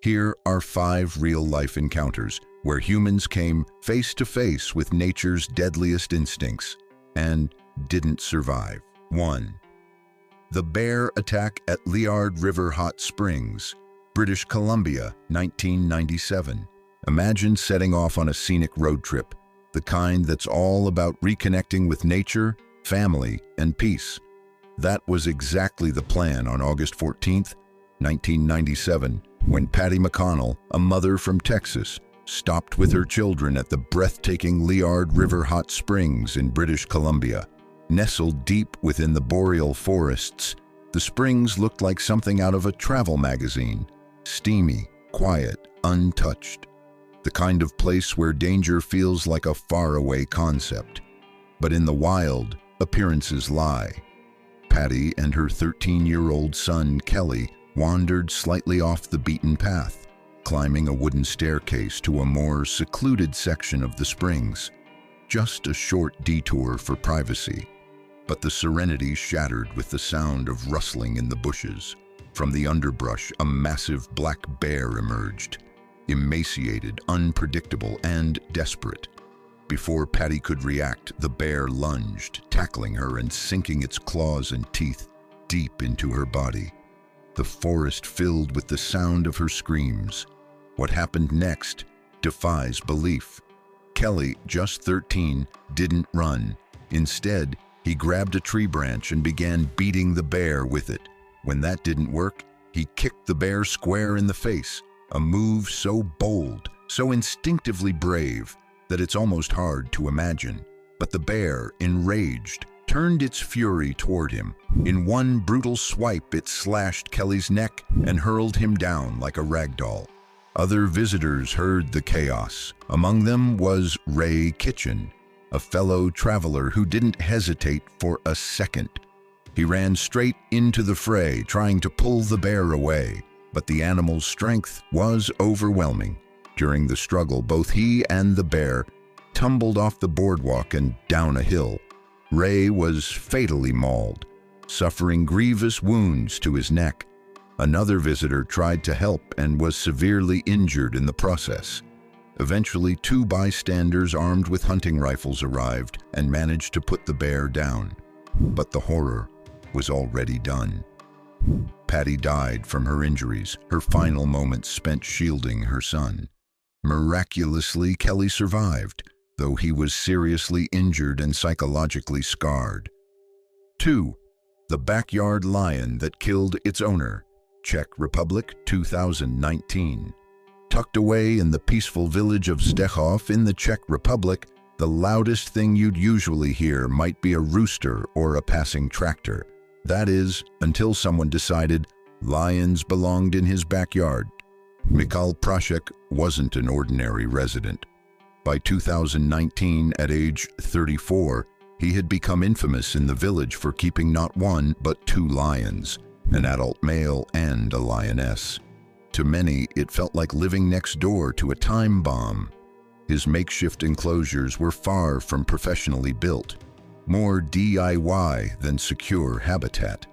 Here are 5 real-life encounters where humans came face to face with nature's deadliest instincts and didn't survive. 1. The bear attack at Liard River Hot Springs, British Columbia, 1997. Imagine setting off on a scenic road trip, the kind that's all about reconnecting with nature, family, and peace. That was exactly the plan on August 14th, 1997, when Patty McConnell, a mother from Texas, stopped with her children at the breathtaking Liard River Hot Springs in British Columbia. Nestled deep within the boreal forests, the springs looked like something out of a travel magazine. Steamy, quiet, untouched. The kind of place where danger feels like a faraway concept. But in the wild, appearances lie. Patty and her 13-year-old son, Kelly, wandered slightly off the beaten path, climbing a wooden staircase to a more secluded section of the springs. Just a short detour for privacy. But the serenity shattered with the sound of rustling in the bushes. From the underbrush, a massive black bear emerged, emaciated, unpredictable, and desperate. Before Patty could react, the bear lunged, tackling her and sinking its claws and teeth deep into her body. The forest filled with the sound of her screams. What happened next defies belief. Kelly, just 13, didn't run. Instead, he grabbed a tree branch and began beating the bear with it. When that didn't work, he kicked the bear square in the face, a move so bold, so instinctively brave, that it's almost hard to imagine. But the bear, enraged, turned its fury toward him. In one brutal swipe, it slashed Kelly's neck and hurled him down like a rag doll. Other visitors heard the chaos. Among them was Ray Kitchen, a fellow traveler who didn't hesitate for a second. He ran straight into the fray, trying to pull the bear away, but the animal's strength was overwhelming. During the struggle, both he and the bear tumbled off the boardwalk and down a hill. Ray was fatally mauled, suffering grievous wounds to his neck. Another visitor tried to help and was severely injured in the process. Eventually, 2 bystanders armed with hunting rifles arrived and managed to put the bear down. But the horror was already done. Patty died from her injuries, her final moments spent shielding her son. Miraculously, Kelly survived, though he was seriously injured and psychologically scarred. 2. The backyard lion that killed its owner, Czech Republic, 2019. Tucked away in the peaceful village of Stechov in the Czech Republic, the loudest thing you'd usually hear might be a rooster or a passing tractor. That is, until someone decided lions belonged in his backyard. Mikhail Prashek wasn't an ordinary resident. By 2019, at age 34, he had become infamous in the village for keeping not 1 but 2 lions, an adult male and a lioness. To many, it felt like living next door to a time bomb. His makeshift enclosures were far from professionally built, more DIY than secure habitat.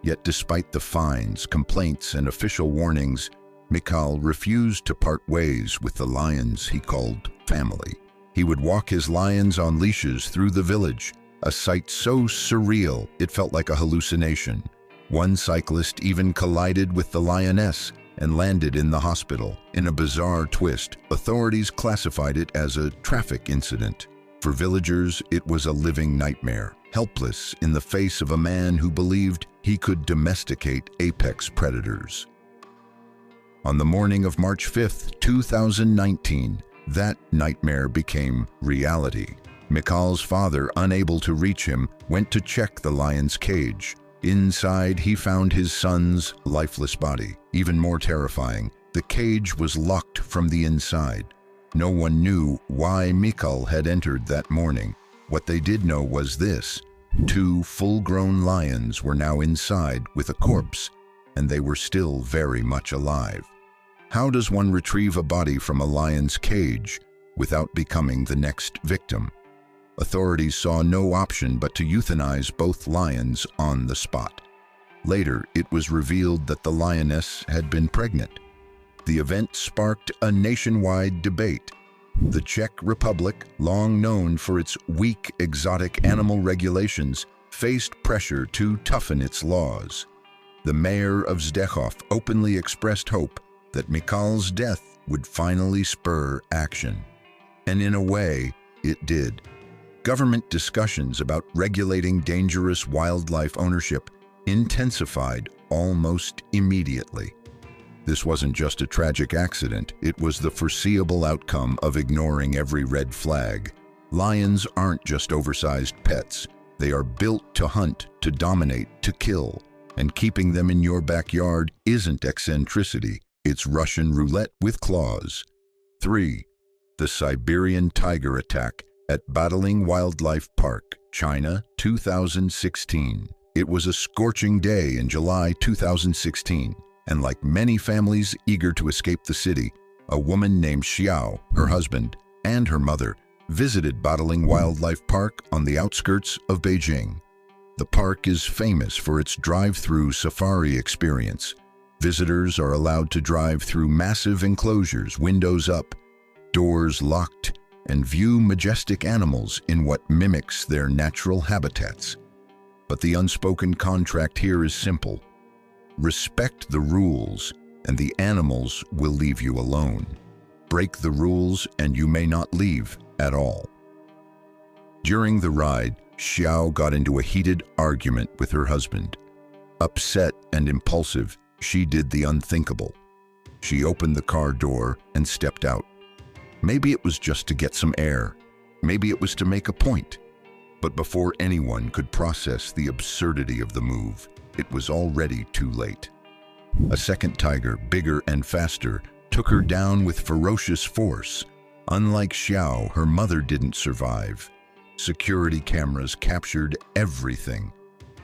Yet despite the fines, complaints, and official warnings, Mikhail refused to part ways with the lions he called family. He would walk his lions on leashes through the village, a sight so surreal it felt like a hallucination. One cyclist even collided with the lioness and landed in the hospital. In a bizarre twist, authorities classified it as a traffic incident. For villagers, it was a living nightmare, helpless in the face of a man who believed he could domesticate apex predators. On the morning of March 5, 2019, that nightmare became reality. Mikhail's father, unable to reach him, went to check the lion's cage. Inside, he found his son's lifeless body. Even more terrifying, the cage was locked from the inside. No one knew why Mikhail had entered that morning. What they did know was this: 2 full-grown lions were now inside with a corpse, and they were still very much alive. How does one retrieve a body from a lion's cage without becoming the next victim? Authorities saw no option but to euthanize both lions on the spot. Later, it was revealed that the lioness had been pregnant. The event sparked a nationwide debate. The Czech Republic, long known for its weak exotic animal regulations, faced pressure to toughen its laws. The mayor of Zdechov openly expressed hope that Michal's death would finally spur action. And in a way, it did. Government discussions about regulating dangerous wildlife ownership intensified almost immediately. This wasn't just a tragic accident, it was the foreseeable outcome of ignoring every red flag. Lions aren't just oversized pets. They are built to hunt, to dominate, to kill. And keeping them in your backyard isn't eccentricity, it's Russian roulette with claws. 3. The Siberian tiger attack at Badaling Wildlife Park, China, 2016. It was a scorching day in July 2016, and like many families eager to escape the city, a woman named Xiao, her husband, and her mother visited Badaling Wildlife Park on the outskirts of Beijing. The park is famous for its drive-through safari experience. Visitors are allowed to drive through massive enclosures, windows up, doors locked, and view majestic animals in what mimics their natural habitats. But the unspoken contract here is simple. Respect the rules, and the animals will leave you alone. Break the rules, and you may not leave at all. During the ride, Xiao got into a heated argument with her husband. Upset and impulsive, she did the unthinkable. She opened the car door and stepped out. Maybe it was just to get some air. Maybe it was to make a point. But before anyone could process the absurdity of the move, it was already too late. A second tiger, bigger and faster, took her down with ferocious force. Unlike Xiao, her mother didn't survive. Security cameras captured everything.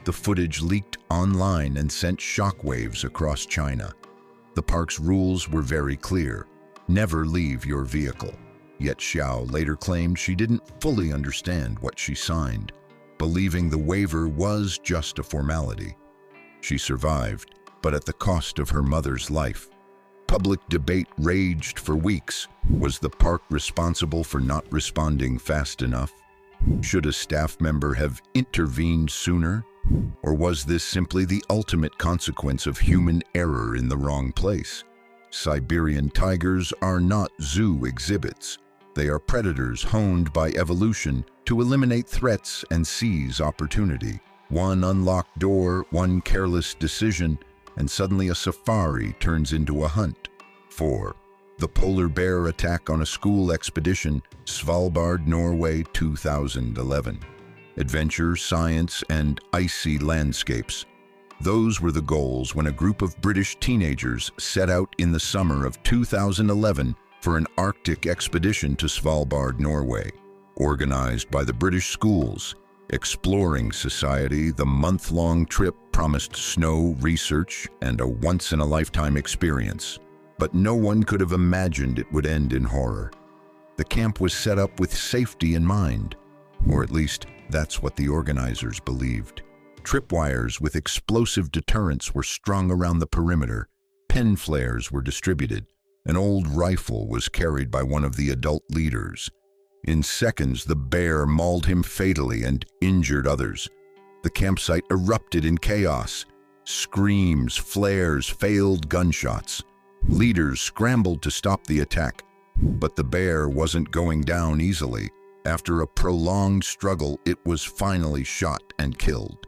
The footage leaked online and sent shockwaves across China. The park's rules were very clear. Never leave your vehicle. Yet Xiao later claimed she didn't fully understand what she signed, believing the waiver was just a formality. She survived, but at the cost of her mother's life. Public debate raged for weeks. Was the park responsible for not responding fast enough? Should a staff member have intervened sooner? Or was this simply the ultimate consequence of human error in the wrong place? Siberian tigers are not zoo exhibits. They are predators honed by evolution to eliminate threats and seize opportunity. One unlocked door, one careless decision, and suddenly a safari turns into a hunt. 4. The polar bear attack on a school expedition, Svalbard, Norway, 2011. Adventure, science, and icy landscapes. Those were the goals when a group of British teenagers set out in the summer of 2011 for an Arctic expedition to Svalbard, Norway. Organized by the British schools, Exploring Society, the month-long trip promised snow, research, and a once-in-a-lifetime experience. But no one could have imagined it would end in horror. The camp was set up with safety in mind, or at least that's what the organizers believed. Tripwires with explosive deterrents were strung around the perimeter. Pen flares were distributed. An old rifle was carried by one of the adult leaders. In seconds, the bear mauled him fatally and injured others. The campsite erupted in chaos. Screams, flares, failed gunshots. Leaders scrambled to stop the attack, but the bear wasn't going down easily. After a prolonged struggle, it was finally shot and killed.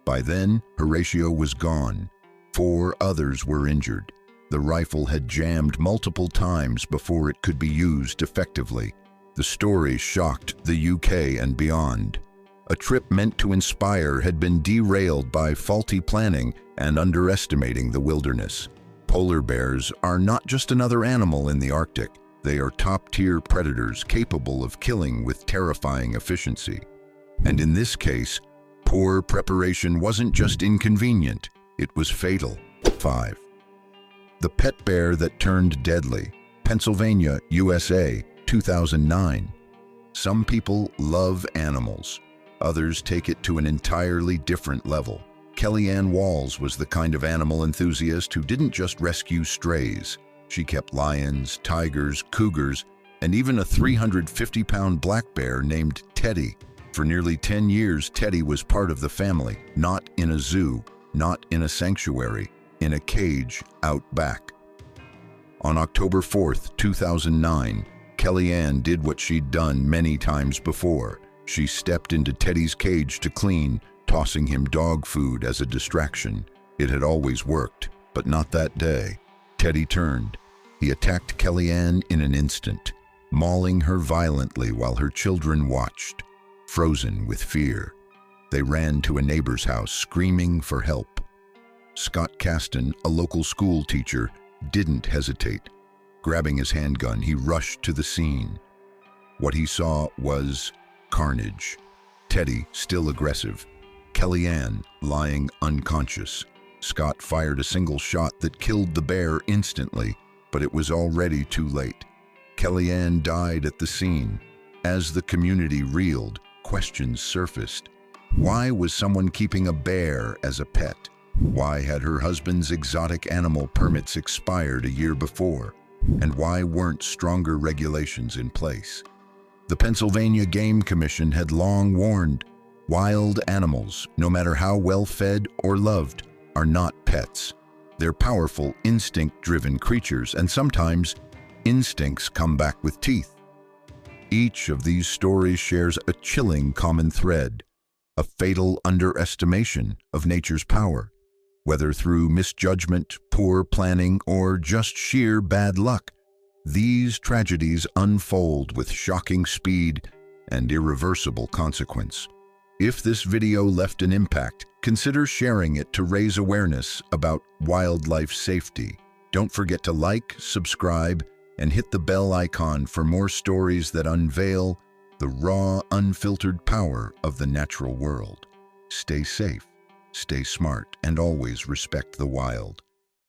By then, Horatio was gone. 4 others were injured. The rifle had jammed multiple times before it could be used effectively. The story shocked the UK and beyond. A trip meant to inspire had been derailed by faulty planning and underestimating the wilderness. Polar bears are not just another animal in the Arctic. They are top-tier predators capable of killing with terrifying efficiency. And in this case, poor preparation wasn't just inconvenient, it was fatal. 5. The pet bear that turned deadly, Pennsylvania, USA, 2009. Some people love animals. Others take it to an entirely different level. Kellyanne Walls was the kind of animal enthusiast who didn't just rescue strays. She kept lions, tigers, cougars, and even a 350-pound black bear named Teddy. For nearly 10 years, Teddy was part of the family, not in a zoo, not in a sanctuary, in a cage out back. On October 4th, 2009, Kellyanne did what she'd done many times before. She stepped into Teddy's cage to clean, tossing him dog food as a distraction. It had always worked, but not that day. Teddy turned. He attacked Kellyanne in an instant, mauling her violently while her children watched, frozen with fear. They ran to a neighbor's house, screaming for help. Scott Caston, a local school teacher, didn't hesitate. Grabbing his handgun, he rushed to the scene. What he saw was carnage. Teddy, still aggressive. Kellyanne, lying unconscious. Scott fired a single shot that killed the bear instantly, but it was already too late. Kellyanne died at the scene. As the community reeled, questions surfaced. Why was someone keeping a bear as a pet? Why had her husband's exotic animal permits expired a year before? And why weren't stronger regulations in place? The Pennsylvania Game Commission had long warned, wild animals, no matter how well fed or loved, are not pets. They're powerful, instinct-driven creatures, and sometimes instincts come back with teeth. Each of these stories shares a chilling common thread, a fatal underestimation of nature's power. Whether through misjudgment, poor planning, or just sheer bad luck, these tragedies unfold with shocking speed and irreversible consequence. If this video left an impact, consider sharing it to raise awareness about wildlife safety. Don't forget to like, subscribe, and hit the bell icon for more stories that unveil the raw, unfiltered power of the natural world. Stay safe, stay smart, and always respect the wild.